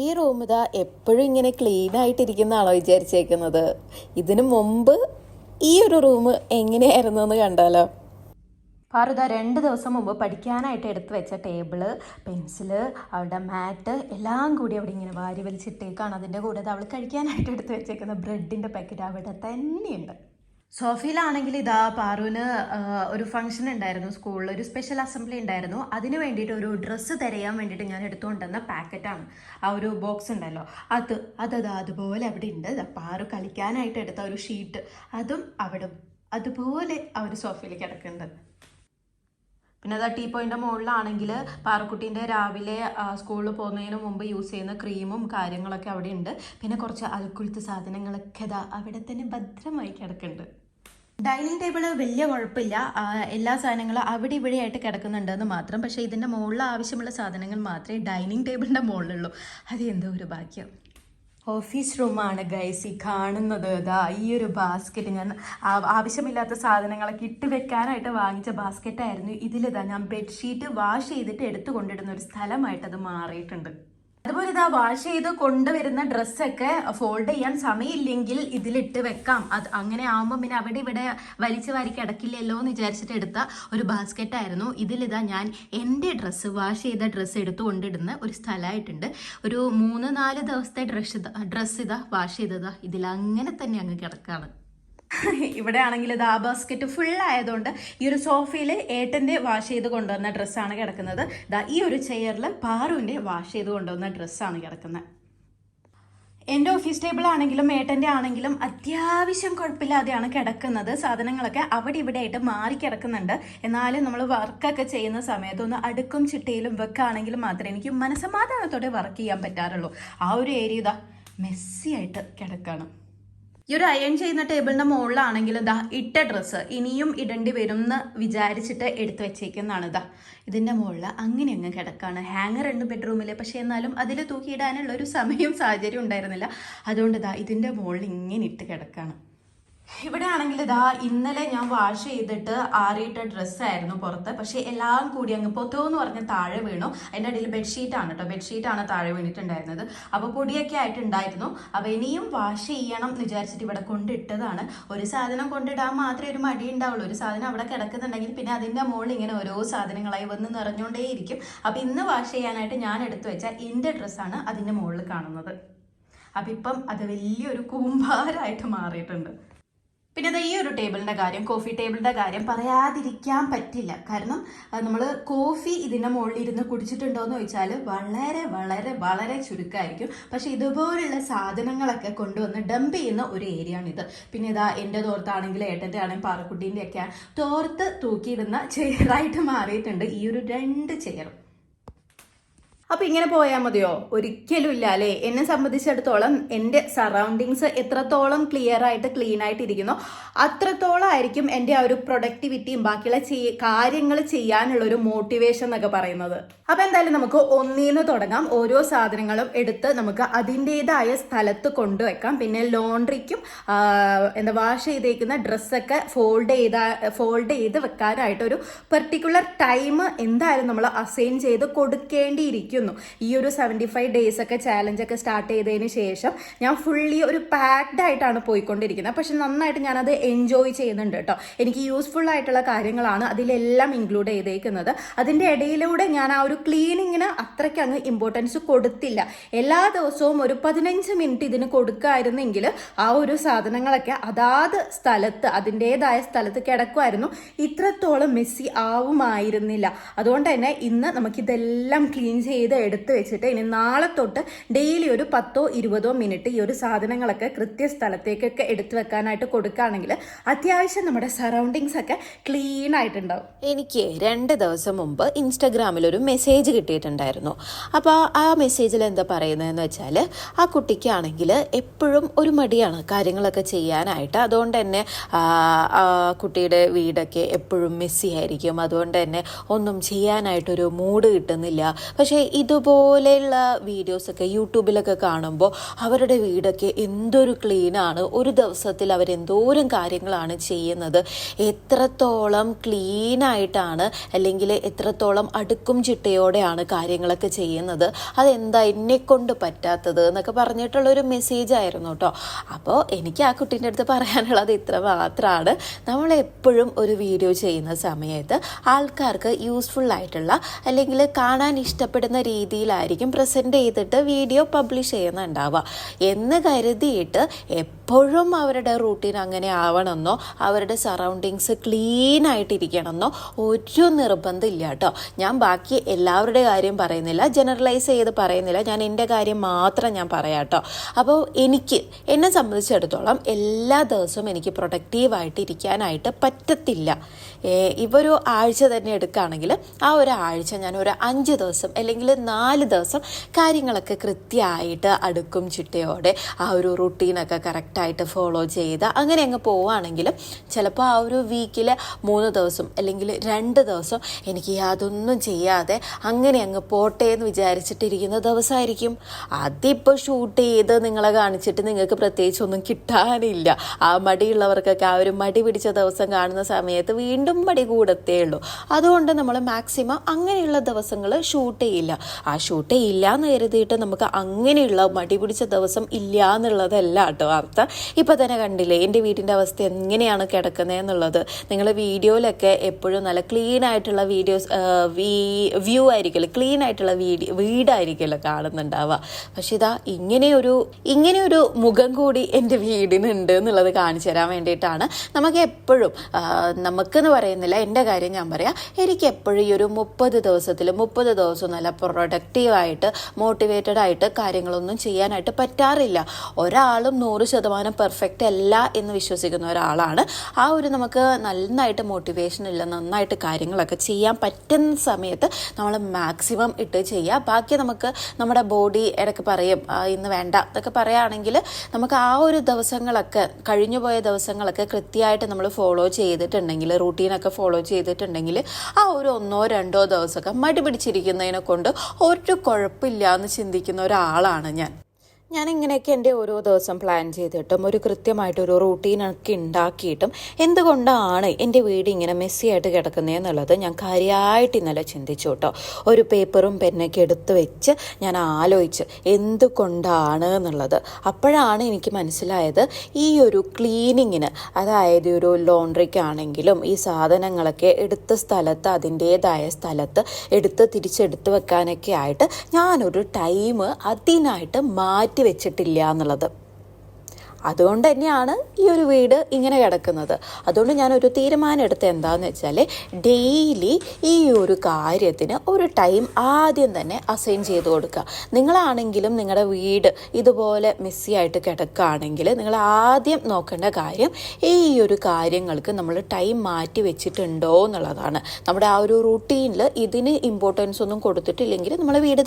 ഈ റൂം ഇതാ എപ്പോഴും ഇങ്ങനെ ക്ലീൻ ആയിട്ടിരിക്കുന്നതാണോ വിചാരിച്ചേക്കുന്നത്? ഇതിനു മുമ്പ് ഈ ഒരു റൂം എങ്ങനെയായിരുന്നു എന്ന് കണ്ടാലോ. പാറുത 2 ദിവസം മുമ്പ് പഠിക്കാനായിട്ട് എടുത്തു വെച്ച ടേബിള്, പെൻസില്, അവളുടെ മാറ്റ് എല്ലാം കൂടി അവിടെ ഇങ്ങനെ വാരി വലിച്ചിട്ടേക്കാണ്. അതിൻ്റെ കൂടെ അവൾ കഴിക്കാനായിട്ട് എടുത്തു വെച്ചേക്കുന്ന ബ്രെഡിൻ്റെ പാക്കറ്റ് അവിടെ തന്നെയുണ്ട്. സോഫിയിലാണെങ്കിൽ ഇതാ പാറുവിന് ഒരു ഫംഗ്ഷൻ ഉണ്ടായിരുന്നു, സ്കൂളിൽ ഒരു സ്പെഷ്യൽ അസംബ്ലി ഉണ്ടായിരുന്നു. അതിന് വേണ്ടിയിട്ട് ഒരു ഡ്രസ്സ് തിരയാൻ വേണ്ടിയിട്ട് ഞാൻ എടുത്തുകൊണ്ടുവന്ന പാക്കറ്റാണ്, ആ ഒരു ബോക്സ് ഉണ്ടല്ലോ അതതാ അതുപോലെ അവിടെ ഉണ്ട്. പാറു കളിക്കാനായിട്ട് എടുത്ത ഒരു ഷീറ്റ് അതും അവിടെ അതുപോലെ ആ ഒരു സോഫയിൽ കിടക്കുന്നുണ്ട്. പിന്നെ അതാ ടീ പോയിൻ്റെ മുകളിലാണെങ്കിൽ പാറക്കുട്ടീൻ്റെ രാവിലെ സ്കൂളിൽ പോകുന്നതിന് മുമ്പ് യൂസ് ചെയ്യുന്ന ക്രീമും കാര്യങ്ങളൊക്കെ അവിടെ ഉണ്ട്. പിന്നെ കുറച്ച് അൽക്കുലത്ത് സാധനങ്ങളൊക്കെ ഇതാ അവിടെ തന്നെ ഭദ്രമായി കിടക്കുന്നുണ്ട്. ഡൈനിങ് ടേബിൾ വലിയ കുഴപ്പമില്ല, എല്ലാ സാധനങ്ങളും അവിടെ ഇവിടെ ആയിട്ട് കിടക്കുന്നുണ്ടെന്ന് മാത്രം. പക്ഷേ ഇതിൻ്റെ മുകളിൽ ആവശ്യമുള്ള സാധനങ്ങൾ മാത്രമേ ഡൈനിങ് ടേബിളിൻ്റെ മുകളിലുള്ളൂ. അത് എന്തോ ഒരു ഭാഗ്യം. ഓഫീസ് റൂമാണ് ഗൈസ് ഈ കാണുന്നത്. ഇതാ ഈ ഒരു ബാസ്ക്കറ്റ് ഞാൻ ആവശ്യമില്ലാത്ത സാധനങ്ങളൊക്കെ ഇട്ട് വെക്കാനായിട്ട് വാങ്ങിച്ച ബാസ്ക്കറ്റായിരുന്നു. ഇതിലിതാ ഞാൻ ബെഡ്ഷീറ്റ് വാഷ് ചെയ്തിട്ട് എടുത്തു കൊണ്ടിടുന്ന ഒരു സ്ഥലമായിട്ട് അത് മാറിയിട്ടുണ്ട്. അതുപോലെ ഇതാ വാഷ് ചെയ്ത് കൊണ്ടുവരുന്ന ഡ്രസ്സൊക്കെ ഫോൾഡ് ചെയ്യാൻ സമയമില്ലെങ്കിൽ ഇതിലിട്ട് വെക്കാം. അത് അങ്ങനെ ആകുമ്പോൾ പിന്നെ അവിടെ ഇവിടെ വലിച്ചു വാരി കിടക്കില്ലല്ലോ എന്ന് വിചാരിച്ചിട്ട് എടുത്ത ഒരു ബാസ്ക്കറ്റായിരുന്നു. ഇതിലിതാ ഞാൻ എൻ്റെ വാഷ് ചെയ്ത ഡ്രസ്സ് എടുത്തു കൊണ്ടിടുന്ന ഒരു സ്ഥലമായിട്ടുണ്ട്. ഒരു 3-4 ദിവസത്തെ ഡ്രസ്സ് ഇതാ വാഷ് ചെയ്തതാ ഇതിലങ്ങനെ തന്നെ അങ്ങ് കിടക്കാണ്. ഇവിടെ ആണെങ്കിൽ ഇത് ആ ബാസ്ക്കറ്റ് ഫുൾ ആയതുകൊണ്ട് ഈ ഒരു സോഫയിൽ ഏട്ടൻ്റെ വാഷ് ചെയ്ത് കൊണ്ടുവന്ന ഡ്രസ്സാണ് കിടക്കുന്നത്. ഈ ഒരു ചെയറിൽ പാറുവിൻ്റെ വാഷ് ചെയ്ത് കൊണ്ടുവന്ന ഡ്രസ്സാണ് കിടക്കുന്നത്. എൻ്റെ ഓഫീസ് ടേബിൾ ആണെങ്കിലും ഏട്ടൻ്റെ ആണെങ്കിലും അത്യാവശ്യം കുഴപ്പമില്ലാതെയാണ് കിടക്കുന്നത്. സാധനങ്ങളൊക്കെ അവിടെ ഇവിടെ ആയിട്ട് മാറി കിടക്കുന്നുണ്ട്. എന്നാലും നമ്മൾ വർക്കൊക്കെ ചെയ്യുന്ന സമയത്ത് ഒന്ന് അടുക്കും ചിട്ടയിലും വെക്കാണെങ്കിലും മാത്രമേ എനിക്ക് മനസ്സമാധാനത്തോടെ വർക്ക് ചെയ്യാൻ പറ്റാറുള്ളൂ. ആ ഒരു ഏരിയ ഇതാ മെസ്സി ആയിട്ട് കിടക്കണം. ഈ ഒരു അയൺ ചെയ്യുന്ന ടേബിളിൻ്റെ മുകളിലാണെങ്കിൽ ഇട്ട ഡ്രസ്സ് ഇനിയും ഇടേണ്ടി വരും എന്ന് വിചാരിച്ചിട്ട് എടുത്തു വെച്ചേക്കുന്നതാണ്. ഇതിൻ്റെ മുകളിൽ അങ്ങനെ അങ്ങ് കിടക്കാണ്. ഹാങ്ങർ ഉണ്ട് ബെഡ്റൂമിൽ, പക്ഷേ എന്നാലും അതിൽ തൂക്കിയിടാനുള്ള ഒരു സമയവും സാഹചര്യം ഉണ്ടായിരുന്നില്ല. അതുകൊണ്ട് ഇതിൻ്റെ മുകളിൽ ഇങ്ങനെ ഇട്ട് കിടക്കാണ്. ഇവിടെ ആണെങ്കിൽ ഇന്നലെ ഞാൻ വാഷ് ചെയ്തിട്ട് ആറിയിട്ട ഡ്രസ്സായിരുന്നു പുറത്ത്. പക്ഷേ എല്ലാം കൂടി അങ്ങ് പൊത്തോന്ന് പറഞ്ഞ് താഴെ വീണു. അതിൻ്റെ അടിയിൽ ബെഡ്ഷീറ്റാണ് കേട്ടോ, ബെഡ്ഷീറ്റാണ് താഴെ വീണിട്ടുണ്ടായിരുന്നത്. അപ്പോൾ പൊടിയൊക്കെ ആയിട്ടുണ്ടായിരുന്നു. അപ്പോൾ ഇനിയും വാഷ് ചെയ്യണം എന്ന് വിചാരിച്ചിട്ട് ഇവിടെ കൊണ്ടിട്ടതാണ്. ഒരു സാധനം കൊണ്ടിടാൻ മാത്രമേ ഒരു മടി ഉണ്ടാവുള്ളൂ. ഒരു സാധനം അവിടെ കിടക്കുന്നുണ്ടെങ്കിൽ പിന്നെ അതിൻ്റെ മുകളിൽ ഇങ്ങനെ ഓരോ സാധനങ്ങളായി വന്ന് നിറഞ്ഞുകൊണ്ടേയിരിക്കും. അപ്പോൾ ഇന്ന് വാഷ് ചെയ്യാനായിട്ട് ഞാൻ എടുത്തു വെച്ചാൽ എൻ്റെ ഡ്രസ്സാണ് അതിൻ്റെ മുകളിൽ കാണുന്നത്. അപ്പം ഇപ്പം അത് വലിയൊരു കൂമ്പാരമായിട്ട് മാറിയിട്ടുണ്ട്. പിന്നെ ഈ ഒരു ടേബിളിൻ്റെ കാര്യം, കോഫി ടേബിളിൻ്റെ കാര്യം പറയാതിരിക്കാൻ പറ്റില്ല. കാരണം നമ്മൾ കോഫി ഇതിൻ്റെ മുകളിൽ ഇരുന്ന് കുടിച്ചിട്ടുണ്ടോ എന്ന് ചോദിച്ചാൽ വളരെ വളരെ വളരെ ചുരുക്കമായിരിക്കും. പക്ഷെ ഇതുപോലുള്ള സാധനങ്ങളൊക്കെ കൊണ്ടുവന്ന് ഡംപ് ചെയ്യുന്ന ഒരു ഏരിയ ആണിത്. പിന്നെ എൻ്റെ തോർത്താണെങ്കിലും ഏട്ടൻ്റെ ആണെങ്കിലും പാറക്കുട്ടീൻ്റെ ഒക്കെ തോർത്ത് തൂക്കിയിടുന്ന ചെയറായിട്ട് മാറിയിട്ടുണ്ട് ഈ ഒരു 2 ചെയറും. അപ്പോൾ ഇങ്ങനെ പോയാൽ മതിയോ? ഒരിക്കലും ഇല്ല അല്ലേ. എന്നെ സംബന്ധിച്ചിടത്തോളം എൻ്റെ സറൗണ്ടിങ്സ് എത്രത്തോളം ക്ലിയർ ആയിട്ട് ക്ലീൻ ആയിട്ട് ഇരിക്കുന്നോ അത്രത്തോളം ആയിരിക്കും എൻ്റെ ആ ഒരു പ്രൊഡക്ടിവിറ്റിയും ബാക്കിയുള്ള കാര്യങ്ങൾ ചെയ്യാനുള്ള ഒരു മോട്ടിവേഷൻ എന്നൊക്കെ പറയുന്നത്. അപ്പോൾ എന്തായാലും നമുക്ക് ഒന്നീന്ന് തുടങ്ങാം. ഓരോ സാധനങ്ങളും എടുത്ത് നമുക്ക് അതിൻ്റെതായ സ്ഥലത്ത് കൊണ്ടുവയ്ക്കാം. പിന്നെ ലോണ്ട്രിക്കും വാഷ് ചെയ്തേക്കുന്ന ഡ്രസ്സൊക്കെ ഫോൾഡ് ചെയ്ത് വെക്കാനായിട്ട് ഒരു പെർട്ടിക്കുലർ ടൈം എന്തായാലും നമ്മൾ അസൈൻ ചെയ്ത് കൊടുക്കേണ്ടിയിരിക്കും. ഈ ഒരു 75 days ഒക്കെ ചാലഞ്ചൊക്കെ സ്റ്റാർട്ട് ചെയ്തതിന് ശേഷം ഞാൻ ഫുള്ളി ഒരു പാക്ഡ് ആയിട്ടാണ് പോയിക്കൊണ്ടിരിക്കുന്നത്. പക്ഷെ നന്നായിട്ട് ഞാനത് എൻജോയ് ചെയ്യുന്നുണ്ട് കേട്ടോ. എനിക്ക് യൂസ്ഫുൾ ആയിട്ടുള്ള കാര്യങ്ങളാണ് അതിലെല്ലാം ഇൻക്ലൂഡ് ചെയ്തേക്കുന്നത്. അതിൻ്റെ ഇടയിലൂടെ ഞാൻ ആ ഒരു ക്ലീനിങ്ങിന് അത്രയ്ക്ക് അങ്ങ് ഇമ്പോർട്ടൻസ് കൊടുത്തില്ല. എല്ലാ ദിവസവും ഒരു 15 മിനിറ്റ് ഇതിന് കൊടുക്കുമായിരുന്നെങ്കിൽ ആ ഒരു സാധനങ്ങളൊക്കെ അതാത് സ്ഥലത്ത് അതിൻ്റെതായ സ്ഥലത്ത് കിടക്കുമായിരുന്നു. ഇത്രത്തോളം മെസ്സി ആവുമായിരുന്നില്ല. അതുകൊണ്ട് തന്നെ ഇന്ന് നമുക്കിതെല്ലാം ക്ലീൻ ചെയ്ത് എടുത്ത് വെച്ചിട്ട് ഇനി നാളെ തൊട്ട് ഡെയിലി ഒരു 10-20 മിനിറ്റ് ഈ ഒരു സാധനങ്ങളൊക്കെ കൃത്യസ്ഥലത്തേക്കൊക്കെ എടുത്തു വെക്കാനായിട്ട് കൊടുക്കുകയാണെങ്കിൽ അത്യാവശ്യം നമ്മുടെ സറൗണ്ടിങ്സ് ഒക്കെ ക്ലീൻ ആയിട്ടുണ്ടാവും. എനിക്ക് 2 ദിവസം മുമ്പ് ഇൻസ്റ്റഗ്രാമിൽ ഒരു മെസ്സേജ് കിട്ടിയിട്ടുണ്ടായിരുന്നു. അപ്പോൾ ആ മെസ്സേജിൽ എന്താ പറയുന്നതെന്ന് വെച്ചാൽ ആ കുട്ടിക്കാണെങ്കിൽ എപ്പോഴും ഒരു മടിയാണ് കാര്യങ്ങളൊക്കെ ചെയ്യാനായിട്ട്. അതുകൊണ്ട് തന്നെ കുട്ടിയുടെ വീടൊക്കെ എപ്പോഴും മെസ്സി ആയിരിക്കും. അതുകൊണ്ട് തന്നെ ഒന്നും ചെയ്യാനായിട്ടൊരു മൂഡ് കിട്ടുന്നില്ല. പക്ഷേ ഇതുപോലെയുള്ള വീഡിയോസൊക്കെ യൂട്യൂബിലൊക്കെ കാണുമ്പോൾ അവരുടെ വീടൊക്കെ എന്തൊരു ക്ലീനാണ്, ഒരു ദിവസത്തിൽ അവരെന്തോരം കാര്യങ്ങളാണ് ചെയ്യുന്നത്, എത്രത്തോളം ക്ലീനായിട്ടാണ് അല്ലെങ്കിൽ എത്രത്തോളം അടുക്കും ചിട്ടയോടെയാണ് കാര്യങ്ങളൊക്കെ ചെയ്യുന്നത്, അതെന്താ എന്നെക്കൊണ്ട് പറ്റാത്തത് എന്നൊക്കെ പറഞ്ഞിട്ടുള്ളൊരു മെസ്സേജ് ആയിരുന്നു കേട്ടോ. അപ്പോൾ എനിക്ക് ആ കുട്ടീൻ്റെ അടുത്ത് പറയാനുള്ളത് ഇത്ര മാത്രമാണ്. നമ്മളെപ്പോഴും ഒരു വീഡിയോ ചെയ്യുന്ന സമയത്ത് ആൾക്കാർക്ക് യൂസ്ഫുൾ ആയിട്ടുള്ള അല്ലെങ്കിൽ കാണാൻ ഇഷ്ടപ്പെടുന്ന രീതിയിലായിരിക്കും പ്രസൻറ്റ് ചെയ്തിട്ട് വീഡിയോ പബ്ലിഷ് ചെയ്യുന്നുണ്ടാവുക എന്ന് കരുതിയിട്ട് എപ്പോഴും അവരുടെ റൂട്ടീൻ അങ്ങനെ ആവണമെന്നോ അവരുടെ സറൗണ്ടിങ്സ് ക്ലീൻ ആയിട്ടിരിക്കണമെന്നോ ഒരു നിർബന്ധമില്ല കേട്ടോ. ഞാൻ ബാക്കി എല്ലാവരുടെ കാര്യം പറയുന്നില്ല, ജനറലൈസ് ചെയ്ത് പറയുന്നില്ല, ഞാൻ എൻ്റെ കാര്യം മാത്രം ഞാൻ പറയാം കേട്ടോ. അപ്പോൾ എന്നെ സംബന്ധിച്ചിടത്തോളം എല്ലാ ദിവസവും എനിക്ക് പ്രൊഡക്റ്റീവായിട്ട് ഇരിക്കാനായിട്ട് പറ്റത്തില്ല. ഇവൊരു ആഴ്ച തന്നെ എടുക്കുകയാണെങ്കിൽ ആ ഒരു ആഴ്ച ഞാൻ ഒരു 5 ദിവസം അല്ലെങ്കിൽ 4 ദിവസം കാര്യങ്ങളൊക്കെ കൃത്യമായിട്ട് അടുക്കും ചിട്ടയോടെ ആ ഒരു റുട്ടീനൊക്കെ കറക്റ്റായിട്ട് ഫോളോ ചെയ്ത് അങ്ങനെ അങ്ങ് പോവുകയാണെങ്കിലും ചിലപ്പോൾ ആ ഒരു വീക്കിൽ 3 ദിവസം അല്ലെങ്കിൽ 2 ദിവസം എനിക്ക് യാതൊന്നും ചെയ്യാതെ അങ്ങനെ അങ്ങ് പോട്ടെ എന്ന് വിചാരിച്ചിട്ടിരിക്കുന്ന ദിവസമായിരിക്കും. അതിപ്പോൾ ഷൂട്ട് ചെയ്ത് നിങ്ങളെ കാണിച്ചിട്ട് നിങ്ങൾക്ക് പ്രത്യേകിച്ചൊന്നും കിട്ടാനില്ല. ആ മടിയുള്ളവർക്കൊക്കെ ആ ഒരു മടി പിടിച്ച ദിവസം കാണുന്ന സമയത്ത് വീണ്ടും മടി കൂടത്തേ ഉള്ളൂ. അതുകൊണ്ട് നമ്മൾ മാക്സിമം അങ്ങനെയുള്ള ദിവസങ്ങൾ ഷൂട്ട് ചെയ്യില്ല. ആ ഷൂട്ട് ചെയ്യില്ല എന്ന് കരുതിയിട്ട് നമുക്ക് അങ്ങനെയുള്ള മടി പിടിച്ച ദിവസം ഇല്ല എന്നുള്ളതല്ല കേട്ടോ അർത്ഥം. ഇപ്പം തന്നെ കണ്ടില്ലേ എൻ്റെ വീടിൻ്റെ അവസ്ഥ എങ്ങനെയാണ് കിടക്കുന്നത് എന്നുള്ളത്. നിങ്ങൾ വീഡിയോയിലൊക്കെ എപ്പോഴും നല്ല ക്ലീൻ ആയിട്ടുള്ള വീഡിയോസ് വ്യൂ ആയിരിക്കുമല്ലോ, ക്ലീൻ ആയിട്ടുള്ള വീടായിരിക്കുമല്ലോ കാണുന്നുണ്ടാവുക. പക്ഷെ ഇതാ ഇങ്ങനെയൊരു മുഖം കൂടി എൻ്റെ വീടിനുണ്ട് എന്നുള്ളത് കാണിച്ചു തരാൻ വേണ്ടിയിട്ടാണ്. നമുക്ക് എപ്പോഴും നമുക്കെന്ന് പറയുന്നില്ല, എൻ്റെ കാര്യം ഞാൻ പറയാം, എനിക്ക് എപ്പോഴും ഈ ഒരു 30 ദിവസം നല്ല പ്രൊഡക്റ്റീവായിട്ട് മോട്ടിവേറ്റഡ് ആയിട്ട് കാര്യങ്ങളൊന്നും ചെയ്യാനായിട്ട് പറ്റാറില്ല. ഒരാളും 100% പെർഫെക്റ്റ് അല്ല എന്ന് വിശ്വസിക്കുന്ന ഒരാളാണ്. ആ ഒരു നമുക്ക് നന്നായിട്ട് മോട്ടിവേഷൻ ഇല്ല, നന്നായിട്ട് കാര്യങ്ങളൊക്കെ ചെയ്യാൻ പറ്റുന്ന സമയത്ത് നമ്മൾ മാക്സിമം ഇട്ട് ചെയ്യുക. ബാക്കി നമുക്ക് നമ്മുടെ ബോഡി ഇടയ്ക്ക് പറയും ഇന്ന് വേണ്ട എന്നൊക്കെ പറയുകയാണെങ്കിൽ നമുക്ക് ആ ഒരു ദിവസങ്ങളൊക്കെ കഴിഞ്ഞുപോയ ദിവസങ്ങളൊക്കെ കൃത്യമായിട്ട് നമ്മൾ ഫോളോ ചെയ്തിട്ടുണ്ടെങ്കിൽ, റൂട്ടീനൊക്കെ ഫോളോ ചെയ്തിട്ടുണ്ടെങ്കിൽ ആ ഒരു 1-2 ദിവസമൊക്കെ മടി പിടിച്ചിരിക്കുന്നതിനെ കൊണ്ട് ഒരു കുഴപ്പമില്ല എന്ന് ചിന്തിക്കുന്ന ഒരാളാണ് ഞാനിങ്ങനെയൊക്കെ എൻ്റെ ഓരോ ദിവസം പ്ലാൻ ചെയ്തിട്ടും ഒരു കൃത്യമായിട്ടൊരു റൂട്ടീനൊക്കെ ഉണ്ടാക്കിയിട്ടും എന്തുകൊണ്ടാണ് എൻ്റെ വീട് ഇങ്ങനെ മെസ്സിയായിട്ട് കിടക്കുന്നതെന്നുള്ളത് ഞാൻ കാര്യമായിട്ട് ഇന്നലെ ചിന്തിച്ചു കേട്ടോ. ഒരു പേപ്പറും പെന്നൊക്കെ എടുത്ത് വെച്ച് ഞാൻ ആലോചിച്ച് എന്തുകൊണ്ടാണ് എന്നുള്ളത്. അപ്പോഴാണ് എനിക്ക് മനസ്സിലായത്, ഈ ഒരു ക്ലീനിങ്ങിന്, അതായത് ഒരു ലോണ്ട്രിക്കാണെങ്കിലും ഈ സാധനങ്ങളൊക്കെ എടുത്ത സ്ഥലത്ത് അതിൻ്റേതായ സ്ഥലത്ത് തിരിച്ചെടുത്ത് വെക്കാനൊക്കെ ആയിട്ട് ഞാനൊരു ടൈം അതിനായിട്ട് മാറ്റി വെച്ചിട്ടില്ല എന്നുള്ളത്. അതുകൊണ്ട് തന്നെയാണ് ഈ ഒരു വീട് ഇങ്ങനെ കിടക്കുന്നത്. അതുകൊണ്ട് ഞാനൊരു തീരുമാനം എടുത്ത് എന്താണെന്ന് വെച്ചാൽ, ഡെയിലി ഈ ഒരു കാര്യത്തിന് ഒരു ടൈം ആദ്യം തന്നെ അസൈൻ ചെയ്ത് കൊടുക്കുക. നിങ്ങളാണെങ്കിലും നിങ്ങളുടെ വീട് ഇതുപോലെ മെസ്സിയായിട്ട് കിടക്കുകയാണെങ്കിൽ നിങ്ങൾ ആദ്യം നോക്കേണ്ട കാര്യം ഈ ഒരു കാര്യങ്ങൾക്ക് നമ്മൾ ടൈം മാറ്റി വെച്ചിട്ടുണ്ടോ എന്നുള്ളതാണ്. നമ്മുടെ ആ ഒരു റൂട്ടീനിൽ ഇതിന് ഇമ്പോർട്ടൻസ് ഒന്നും കൊടുത്തിട്ടില്ലെങ്കിൽ നമ്മളെ വീട്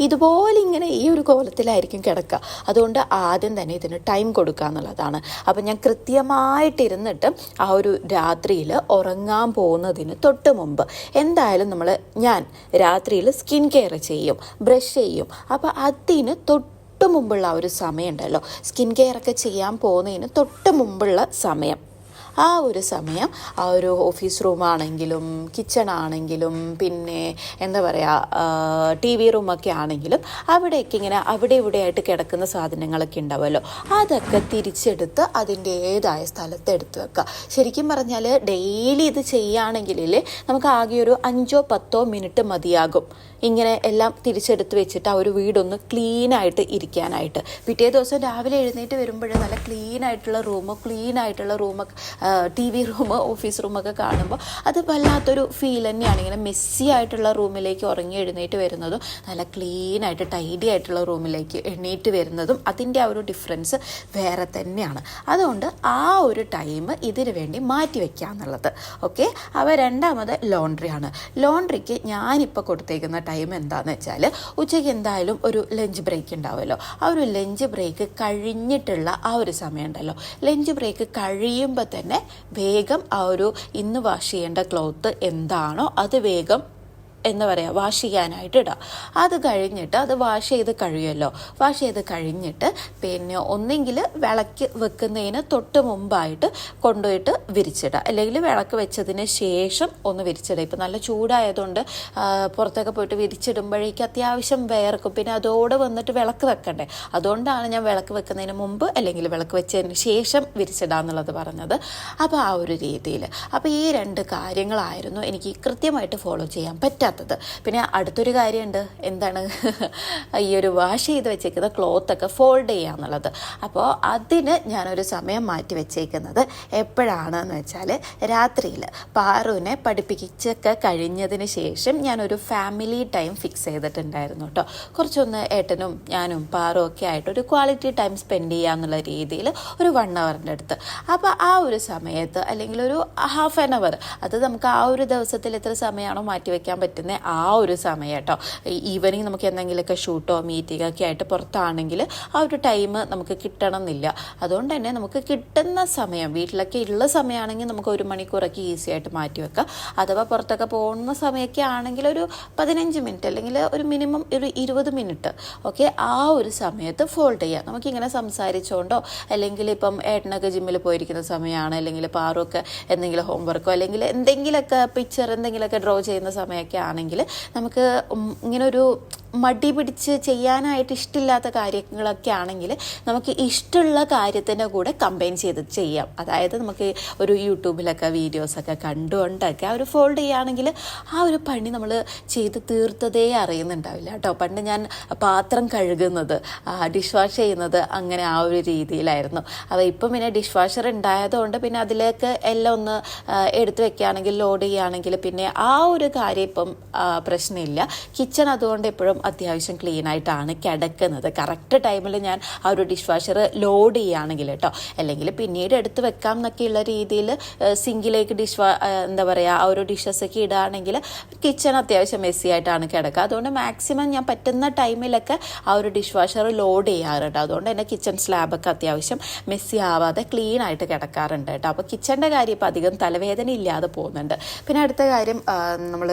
ഇതുപോലെ ഇങ്ങനെ ഈ ഒരു കോലത്തിലായിരിക്കും കിടക്കുക. അതുകൊണ്ട് ആദ്യം തന്നെ ഇതിന് ടൈം കൊടുക്കുക എന്നുള്ളതാണ്. അപ്പം ഞാൻ കൃത്യമായിട്ടിരുന്നിട്ട് ആ ഒരു രാത്രിയിൽ ഉറങ്ങാൻ പോകുന്നതിന് തൊട്ട് മുമ്പ് എന്തായാലും ഞാൻ രാത്രിയിൽ സ്കിൻ കെയർ ചെയ്യും, ബ്രഷ് ചെയ്യും. അപ്പോൾ അതിന് തൊട്ട് മുമ്പുള്ള ആ ഒരു സമയം ഉണ്ടല്ലോ, സ്കിൻ കെയർ ഒക്കെ ചെയ്യാൻ പോകുന്നതിന് തൊട്ട് മുമ്പുള്ള സമയം, ആ ഒരു സമയം ആ ഒരു ഓഫീസ് റൂമാണെങ്കിലും കിച്ചൺ ആണെങ്കിലും പിന്നെ എന്താ പറയുക TV റൂമൊക്കെ ആണെങ്കിലും അവിടെയൊക്കെ ഇങ്ങനെ അവിടെ ഇവിടെയായിട്ട് കിടക്കുന്ന സാധനങ്ങളൊക്കെ ഉണ്ടാവുമല്ലോ, അതൊക്കെ തിരിച്ചെടുത്ത് അതിൻ്റേതായ സ്ഥലത്ത് എടുത്ത് വെക്കുക. ശരിക്കും പറഞ്ഞാൽ ഡെയിലി ഇത് ചെയ്യുകയാണെങ്കിലേ നമുക്ക് ആകെ ഒരു 5-10 മിനിറ്റ് മതിയാകും ഇങ്ങനെ എല്ലാം തിരിച്ചെടുത്ത് വെച്ചിട്ട് ആ ഒരു വീടൊന്ന് ക്ലീനായിട്ട് ഇരിക്കാനായിട്ട്. പിറ്റേ ദിവസം രാവിലെ എഴുന്നേറ്റ് വരുമ്പോഴേ നല്ല ക്ലീനായിട്ടുള്ള റൂമൊക്കെ TV റൂം, ഓഫീസ് റൂമൊക്കെ കാണുമ്പോൾ അത് വല്ലാത്തൊരു ഫീൽ തന്നെയാണ്. ഇങ്ങനെ മെസ്സി ആയിട്ടുള്ള റൂമിലേക്ക് ഉറങ്ങി എഴുന്നേറ്റ് വരുന്നതും നല്ല ക്ലീനായിട്ട് ടൈഡി ആയിട്ടുള്ള റൂമിലേക്ക് എണീറ്റ് വരുന്നതും അതിൻ്റെ ആ ഒരു ഡിഫറൻസ് വേറെ തന്നെയാണ്. അതുകൊണ്ട് ആ ഒരു ടൈം ഇതിനു വേണ്ടി മാറ്റി വയ്ക്കുക എന്നുള്ളത്. ഓക്കെ. അപ്പോൾ രണ്ടാമത് ലോണ്ട്രിയാണ്. ലോണ്ട്രിക്ക് ഞാനിപ്പോൾ കൊടുത്തേക്കുന്ന ടൈം എന്താണെന്ന് വെച്ചാൽ, ഉച്ചയ്ക്ക് എന്തായാലും ഒരു ലഞ്ച് ബ്രേക്ക് ഉണ്ടാവുമല്ലോ, ആ ഒരു ലഞ്ച് ബ്രേക്ക് കഴിഞ്ഞിട്ടുള്ള ആ ഒരു സമയം ഉണ്ടല്ലോ, ലഞ്ച് ബ്രേക്ക് കഴിയുമ്പോൾ തന്നെ വേഗം ആ ഒരു ഇന്ന് വാഷ് ചെയ്യേണ്ട ക്ലോത്ത് എന്താണോ അത് വേഗം എന്താ പറയുക വാഷ് ചെയ്യാനായിട്ട് ഇടാം. അത് കഴിഞ്ഞിട്ട് അത് വാഷ് ചെയ്ത് കഴിയുമല്ലോ. വാഷ് ചെയ്ത് കഴിഞ്ഞിട്ട് പിന്നെ ഒന്നെങ്കിൽ വിളക്ക് വെക്കുന്നതിന് തൊട്ട് മുമ്പായിട്ട് കൊണ്ടുപോയിട്ട് വിരിച്ചിടുക, അല്ലെങ്കിൽ വിളക്ക് വെച്ചതിന് ശേഷം ഒന്ന് വിരിച്ചിടുക. ഇപ്പം നല്ല ചൂടായതുകൊണ്ട് പുറത്തൊക്കെ പോയിട്ട് വിരിച്ചിടുമ്പോഴേക്കും അത്യാവശ്യം വേർക്കും, പിന്നെ അതോടെ വന്നിട്ട് വിളക്ക് വെക്കണ്ടേ. അതുകൊണ്ടാണ് ഞാൻ വിളക്ക് വെക്കുന്നതിന് മുമ്പ് അല്ലെങ്കിൽ വിളക്ക് വെച്ചതിന് ശേഷം വിരിച്ചിടാന്നുള്ളത് പറഞ്ഞത്. അപ്പോൾ ആ ഒരു രീതിയിൽ അപ്പോൾ ഈ 2 കാര്യങ്ങളായിരുന്നു എനിക്ക് കൃത്യമായിട്ട് ഫോളോ ചെയ്യാൻ പറ്റാത്തത്. പിന്നെ അടുത്തൊരു കാര്യമുണ്ട്, എന്താണ് ഈ ഒരു വാഷ് ചെയ്ത് വെച്ചേക്കുന്ന ക്ലോത്തൊക്കെ ഫോൾഡ് ചെയ്യാന്നുള്ളത്. അപ്പോൾ അതിന് ഞാനൊരു സമയം മാറ്റി വെച്ചേക്കുന്നത് എപ്പോഴാണെന്ന് വെച്ചാൽ രാത്രിയിൽ പാറുവിനെ പഠിപ്പിച്ചൊക്കെ കഴിഞ്ഞതിന് ശേഷം ഞാനൊരു ഫാമിലി ടൈം ഫിക്സ് ചെയ്തിട്ടുണ്ടായിരുന്നു കേട്ടോ. കുറച്ചൊന്ന് ഏട്ടനും ഞാനും പാറും ഒക്കെ ആയിട്ട് ഒരു ക്വാളിറ്റി ടൈം സ്പെൻഡ് ചെയ്യാന്നുള്ള രീതിയിൽ ഒരു 1 അവറിൻ്റെ അടുത്ത്. അപ്പോൾ ആ ഒരു സമയത്ത് അല്ലെങ്കിൽ ഒരു ഹാഫ് ആൻ അവർ, അത് നമുക്ക് ആ ഒരു ദിവസത്തിൽ എത്ര സമയമാണോ മാറ്റി വയ്ക്കാൻ പറ്റുന്നത് ആ ഒരു സമയം കേട്ടോ. ഈവനിങ് നമുക്ക് എന്തെങ്കിലുമൊക്കെ ഷൂട്ടോ മീറ്റിംഗ് ഒക്കെ ആയിട്ട് പുറത്താണെങ്കിൽ ആ ഒരു ടൈം നമുക്ക് കിട്ടണം എന്നില്ല. അതുകൊണ്ട് തന്നെ നമുക്ക് കിട്ടുന്ന സമയം, വീട്ടിലൊക്കെ ഉള്ള സമയമാണെങ്കിൽ നമുക്ക് 1 മണിക്കൂറൊക്കെ ഈസി ആയിട്ട് മാറ്റി വെക്കാം. അഥവാ പുറത്തൊക്കെ പോകുന്ന സമയമൊക്കെ ആണെങ്കിൽ ഒരു 15 മിനിറ്റ് അല്ലെങ്കിൽ ഒരു മിനിമം ഒരു 20 മിനിറ്റ് ഓക്കെ ആ ഒരു സമയത്ത് ഫോൾഡ് ചെയ്യാം. നമുക്കിങ്ങനെ സംസാരിച്ചുകൊണ്ടോ അല്ലെങ്കിൽ ഇപ്പം ഏട്ടനൊക്കെ ജിമ്മിൽ പോയിരിക്കുന്ന സമയമാണ്, അല്ലെങ്കിൽ പാറൊക്കെ എന്തെങ്കിലും ഹോംവർക്കോ അല്ലെങ്കിൽ എന്തെങ്കിലുമൊക്കെ പിക്ചർ എന്തെങ്കിലുമൊക്കെ ഡ്രോ ചെയ്യുന്ന സമയമൊക്കെ ആണെങ്കിൽ നമുക്ക് ഇങ്ങനെ ഒരു മടി പിടിച്ച് ചെയ്യാനായിട്ട് ഇഷ്ടമില്ലാത്ത കാര്യങ്ങളൊക്കെ ആണെങ്കിൽ നമുക്ക് ഇഷ്ടമുള്ള കാര്യത്തിൻ്റെ കൂടെ കമ്പൈൻ ചെയ്ത് ചെയ്യാം. അതായത് നമുക്ക് ഒരു യൂട്യൂബിലൊക്കെ വീഡിയോസൊക്കെ കണ്ടുകൊണ്ടൊക്കെ ആ ഒരു ഫോൾഡ് ചെയ്യുകയാണെങ്കിൽ ആ ഒരു പണി നമ്മൾ ചെയ്ത് തീർത്തതേ അറിയുന്നുണ്ടാവില്ല കേട്ടോ. പണ്ട് ഞാൻ പാത്രം കഴുകുന്നത്, ഡിഷ് വാഷ് ചെയ്യുന്നത് അങ്ങനെ ആ ഒരു രീതിയിലായിരുന്നു. അപ്പോൾ ഇപ്പം പിന്നെ ഡിഷ് വാഷർ ഉണ്ടായതുകൊണ്ട് പിന്നെ അതിലേക്ക് എല്ലാം ഒന്ന് എടുത്ത് വെക്കുകയാണെങ്കിൽ ലോഡ് ചെയ്യുകയാണെങ്കിൽ പിന്നെ ആ ഒരു കാര്യം ഇപ്പം പ്രശ്നമില്ല. കിച്ചൺ അതുകൊണ്ട് എപ്പോഴും അത്യാവശ്യം ക്ലീൻ ആയിട്ടാണ് കിടക്കുന്നത്. കറക്റ്റ് ടൈമിൽ ഞാൻ ആ ഒരു ഡിഷ് വാഷർ ലോഡ് ചെയ്യുകയാണെങ്കിൽ കേട്ടോ. അല്ലെങ്കിൽ പിന്നീട് എടുത്ത് വെക്കാം എന്നൊക്കെയുള്ള രീതിയിൽ സിങ്കിലേക്ക് എന്താ പറയുക ആ ഒരു ഡിഷസൊക്കെ ഇടുകയാണെങ്കിൽ കിച്ചൺ അത്യാവശ്യം മെസ്സി ആയിട്ടാണ് കിടക്കുക. അതുകൊണ്ട് മാക്സിമം ഞാൻ പറ്റുന്ന ടൈമിലൊക്കെ ആ ഒരു ഡിഷ് വാഷർ ലോഡ് ചെയ്യാറുണ്ട്. അതുകൊണ്ട് തന്നെ കിച്ചൺ സ്ലാബൊക്കെ അത്യാവശ്യം മെസ്സി ആവാതെ ക്ലീൻ ആയിട്ട് കിടക്കാറുണ്ട് കേട്ടോ. അപ്പോൾ കിച്ചൻ്റെ കാര്യം ഇപ്പോൾ അധികം തലവേദന ഇല്ലാതെ പോകുന്നുണ്ട്. പിന്നെ അടുത്ത കാര്യം നമ്മൾ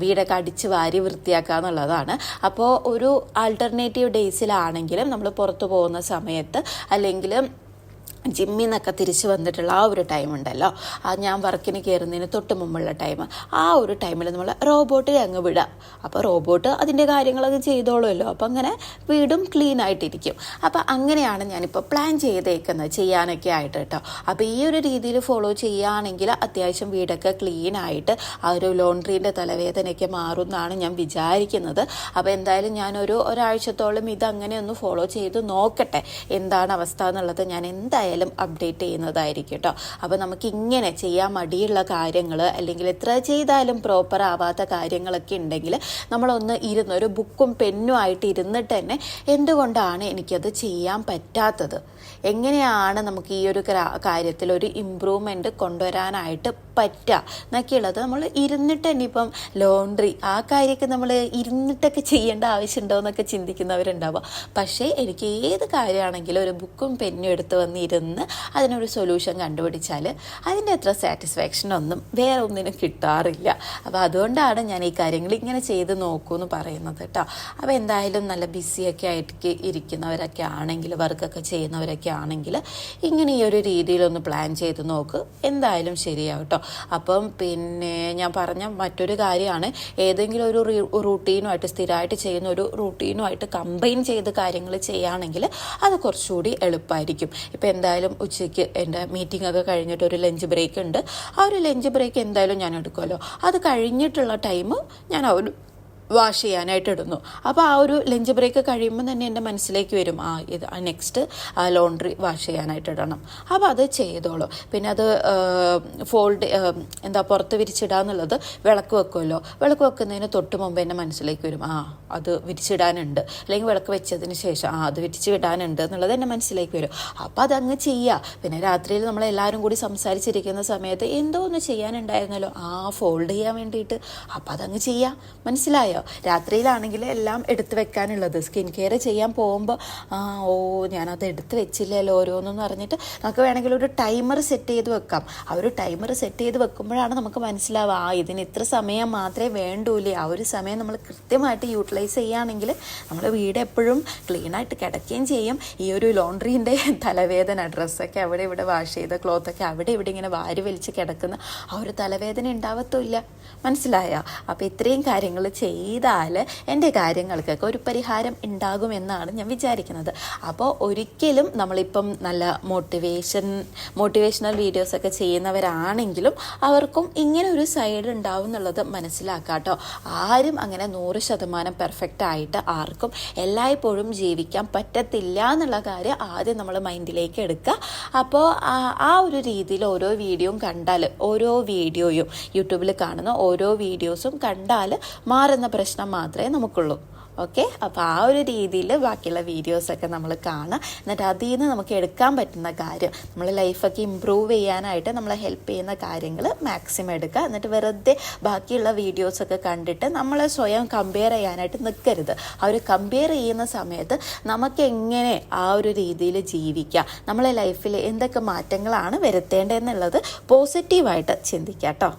വീടൊക്കെ അടിച്ച് വാരി വൃത്തിയാക്കുക എന്നുള്ളതാണ്. അപ്പോൾ ഒരു ആൾട്ടർനേറ്റീവ് ഡേയ്സിലാണെങ്കിലും നമ്മൾ പുറത്തു പോകുന്ന സമയത്ത് അല്ലെങ്കിൽ ജിമ്മിൽ നിന്നൊക്കെ തിരിച്ച് വന്നിട്ടുള്ള ആ ഒരു ടൈം ഉണ്ടല്ലോ, ഞാൻ വർക്കിന് കയറുന്നതിന് തൊട്ട് മുമ്പുള്ള ടൈം, ആ ഒരു ടൈമിൽ നമ്മൾ റോബോട്ടിൽ അങ്ങ് വിടാം. അപ്പോൾ റോബോട്ട് അതിൻ്റെ കാര്യങ്ങളൊക്കെ ചെയ്തോളുമല്ലോ. അപ്പോൾ അങ്ങനെ വീടും ക്ലീൻ ആയിട്ടിരിക്കും. അപ്പോൾ അങ്ങനെയാണ് ഞാനിപ്പോൾ പ്ലാൻ ചെയ്തേക്കുന്നത് ചെയ്യാനൊക്കെ ആയിട്ട് കേട്ടോ. അപ്പോൾ ഈ ഒരു രീതിയിൽ ഫോളോ ചെയ്യുകയാണെങ്കിൽ അത്യാവശ്യം വീടൊക്കെ ക്ലീൻ ആയിട്ട് ആ ഒരു ലോണ്ട്രീൻ്റെ തലവേദനയൊക്കെ മാറുമെന്നാണ് ഞാൻ വിചാരിക്കുന്നത്. അപ്പോൾ എന്തായാലും ഞാനൊരു ഒരാഴ്ചത്തോളം ഇതങ്ങനെ ഒന്ന് ഫോളോ ചെയ്ത് നോക്കട്ടെ എന്താണ് അവസ്ഥ എന്നുള്ളത് ഞാൻ എന്തായാലും അപ്ഡേറ്റ് ചെയ്യുന്നതായിരിക്കും കേട്ടോ. അപ്പോൾ നമുക്ക് ഇങ്ങനെ ചെയ്യാൻ മടിയുള്ള കാര്യങ്ങൾ അല്ലെങ്കിൽ എത്ര ചെയ്താലും പ്രോപ്പർ ആവാത്ത കാര്യങ്ങളൊക്കെ ഉണ്ടെങ്കിൽ നമ്മളൊന്ന് ഇരുന്ന് ഒരു ബുക്കും പെന്നും ആയിട്ട് ഇരുന്നിട്ട് തന്നെ എന്തുകൊണ്ടാണ് എനിക്കത് ചെയ്യാൻ പറ്റാത്തത്, എങ്ങനെയാണ് നമുക്ക് ഈ ഒരു കാര്യത്തിൽ ഒരു ഇമ്പ്രൂവ്മെൻറ്റ് കൊണ്ടുവരാനായിട്ട് പറ്റുക എന്നൊക്കെയുള്ളത് നമ്മൾ ഇരുന്നിട്ട് തന്നെ. ഇപ്പം ലോണ്ട്രി ആ കാര്യമൊക്കെ നമ്മൾ ഇരുന്നിട്ടൊക്കെ ചെയ്യേണ്ട ആവശ്യമുണ്ടോ എന്നൊക്കെ ചിന്തിക്കുന്നവരുണ്ടാവുക. പക്ഷേ എനിക്ക് ഏത് കാര്യമാണെങ്കിലും ഒരു ബുക്കും പെന്നും എടുത്ത് വന്നിരുന്ന് അതിനൊരു സൊല്യൂഷൻ കണ്ടുപിടിച്ചാൽ അതിൻ്റെ അത്ര സാറ്റിസ്ഫാക്ഷനൊന്നും വേറെ ഒന്നിനും കിട്ടാറില്ല. അപ്പോൾ അതുകൊണ്ടാണ് ഞാൻ ഈ കാര്യങ്ങൾ ഇങ്ങനെ ചെയ്ത് നോക്കൂ എന്ന് പറയുന്നത് കേട്ടോ. അപ്പോൾ എന്തായാലും നല്ല ബിസിയൊക്കെ ആയിട്ട് ഇരിക്കുന്നവരൊക്കെ ആണെങ്കിൽ, വർക്കൊക്കെ ചെയ്യുന്നവരൊക്കെ ആണെങ്കിൽ ഇങ്ങനെ ഈ ഒരു രീതിയിലൊന്ന് പ്ലാൻ ചെയ്ത് നോക്ക്, എന്തായാലും ശരിയാവും കേട്ടോ. അപ്പം പിന്നെ ഞാൻ പറഞ്ഞ മറ്റൊരു കാര്യമാണ്, ഏതെങ്കിലും ഒരു റൂട്ടീനുമായിട്ട് സ്ഥിരമായിട്ട് ചെയ്യുന്ന ഒരു റൂട്ടീനുമായിട്ട് കമ്പൈൻ ചെയ്ത് കാര്യങ്ങൾ ചെയ്യുകയാണെങ്കിൽ അത് കുറച്ചുകൂടി എളുപ്പമായിരിക്കും. ഇപ്പം എന്തായാലും ഉച്ചയ്ക്ക് എൻ്റെ മീറ്റിംഗ് ഒക്കെ കഴിഞ്ഞിട്ട് ഒരു ലഞ്ച് ബ്രേക്ക് ഉണ്ട്. ആ ഒരു ലഞ്ച് ബ്രേക്ക് എന്തായാലും ഞാൻ എടുക്കുമല്ലോ. അത് കഴിഞ്ഞിട്ടുള്ള ടൈം ഞാൻ ഒരു വാഷ് ചെയ്യാനായിട്ട് ഇടുന്നു. അപ്പോൾ ആ ഒരു ലഞ്ച് ബ്രേക്ക് കഴിയുമ്പോൾ തന്നെ എൻ്റെ മനസ്സിലേക്ക് വരും ഇത് നെക്സ്റ്റ് ലോണ്ട്രി വാഷ് ചെയ്യാനായിട്ട് ഇടണം. അപ്പോൾ അത് ചെയ്തോളൂ. പിന്നെ അത് പുറത്ത് വിരിച്ചിടാന്നുള്ളത് വിളക്ക് വെക്കുമല്ലോ, വിളക്ക് വെക്കുന്നതിന് തൊട്ട് മുമ്പ് എൻ്റെ മനസ്സിലേക്ക് വരും അത് വിരിച്ചിടാനുണ്ട്, അല്ലെങ്കിൽ വിളക്ക് വെച്ചതിന് ശേഷം അത് വിരിച്ച് വിടാനുണ്ട് എന്നുള്ളത് എൻ്റെ മനസ്സിലേക്ക് വരും. അപ്പോൾ അതങ്ങ് ചെയ്യുക. പിന്നെ രാത്രിയിൽ നമ്മളെല്ലാവരും കൂടി സംസാരിച്ചിരിക്കുന്ന സമയത്ത് എന്തോ ഒന്ന് ചെയ്യാനുണ്ടായിരുന്നല്ലോ ഫോൾഡ് ചെയ്യാൻ വേണ്ടിയിട്ട്, അപ്പോൾ അതങ്ങ് ചെയ്യുക. മനസ്സിലായോ? മനസ്സിലായോ? രാത്രിയിലാണെങ്കിൽ എല്ലാം എടുത്തു വെക്കാനുള്ളത്, സ്കിൻ കെയർ ചെയ്യാൻ പോകുമ്പോൾ ഞാനത് എടുത്ത് വെച്ചില്ലല്ലോ ഓരോന്നെന്ന് പറഞ്ഞിട്ട് നമുക്ക് വേണമെങ്കിൽ ഒരു ടൈമർ സെറ്റ് ചെയ്ത് വെക്കാം. ആ ഒരു ടൈമർ സെറ്റ് ചെയ്ത് വെക്കുമ്പോഴാണ് നമുക്ക് മനസ്സിലാവുക ഇതിന് ഇത്ര സമയം മാത്രമേ വേണ്ടൂലേ. ആ ഒരു സമയം നമ്മൾ കൃത്യമായിട്ട് യൂട്ടിലൈസ് ചെയ്യുകയാണെങ്കിൽ നമ്മുടെ വീട് എപ്പോഴും ക്ലീനായിട്ട് കിടക്കുകയും ചെയ്യും. ഈ ഒരു ലോണ്ട്രീൻ്റെ തലവേദന, ഡ്രസ്സൊക്കെ അവിടെ ഇവിടെ വാഷ് ചെയ്ത ക്ലോത്തൊക്കെ അവിടെ ഇവിടെ ഇങ്ങനെ വാരി വലിച്ച് കിടക്കുന്ന ആ ഒരു തലവേദന ഉണ്ടാവത്തുമില്ല. മനസ്സിലായോ? അപ്പോൾ ഇത്രയും കാര്യങ്ങൾ ചെയ്താൽ എൻ്റെ കാര്യങ്ങൾക്കൊക്കെ ഒരു പരിഹാരം ഉണ്ടാകുമെന്നാണ് ഞാൻ വിചാരിക്കുന്നത്. അപ്പോൾ ഒരിക്കലും നമ്മളിപ്പം നല്ല മോട്ടിവേഷണൽ വീഡിയോസൊക്കെ ചെയ്യുന്നവരാണെങ്കിലും അവർക്കും ഇങ്ങനെ ഒരു സൈഡ് ഉണ്ടാവും എന്നുള്ളത് മനസ്സിലാക്കാം കേട്ടോ. ആരും അങ്ങനെ 100% പെർഫെക്റ്റ് ആയിട്ട് ആർക്കും എല്ലായ്പ്പോഴും ജീവിക്കാൻ പറ്റത്തില്ല എന്നുള്ള കാര്യം ആദ്യം നമ്മൾ മൈൻഡിലേക്ക് എടുക്കുക. അപ്പോൾ ആ ഒരു രീതിയിൽ ഓരോ വീഡിയോയും കണ്ടാൽ, ഓരോ വീഡിയോയും യൂട്യൂബിൽ കാണുന്ന ഓരോ വീഡിയോസും കണ്ടാൽ മാറുന്ന പ്രശ്നം മാത്രമേ നമുക്കുള്ളൂ. ഓക്കെ, അപ്പോൾ ആ ഒരു രീതിയിൽ ബാക്കിയുള്ള വീഡിയോസൊക്കെ നമ്മൾ കാണുക. എന്നിട്ട് അതിൽ നിന്ന് നമുക്ക് എടുക്കാൻ പറ്റുന്ന കാര്യം, നമ്മൾ ലൈഫൊക്കെ ഇമ്പ്രൂവ് ചെയ്യാനായിട്ട് നമ്മളെ ഹെൽപ്പ് ചെയ്യുന്ന കാര്യങ്ങൾ മാക്സിമം എടുക്കുക. എന്നിട്ട് വെറുതെ ബാക്കിയുള്ള വീഡിയോസൊക്കെ കണ്ടിട്ട് നമ്മളെ സ്വയം കമ്പയർ ചെയ്യാനായിട്ട് നിൽക്കരുത്. ആ ഒരു കമ്പയർ ചെയ്യുന്ന സമയത്ത് നമുക്ക് എങ്ങനെ ആ ഒരു രീതിയിൽ ജീവിക്കാം, നമ്മളെ ലൈഫിൽ എന്തൊക്കെ മാറ്റങ്ങളാണ് വരുത്തേണ്ടതെന്നുള്ളത് പോസിറ്റീവായിട്ട് ചിന്തിക്കാം കേട്ടോ.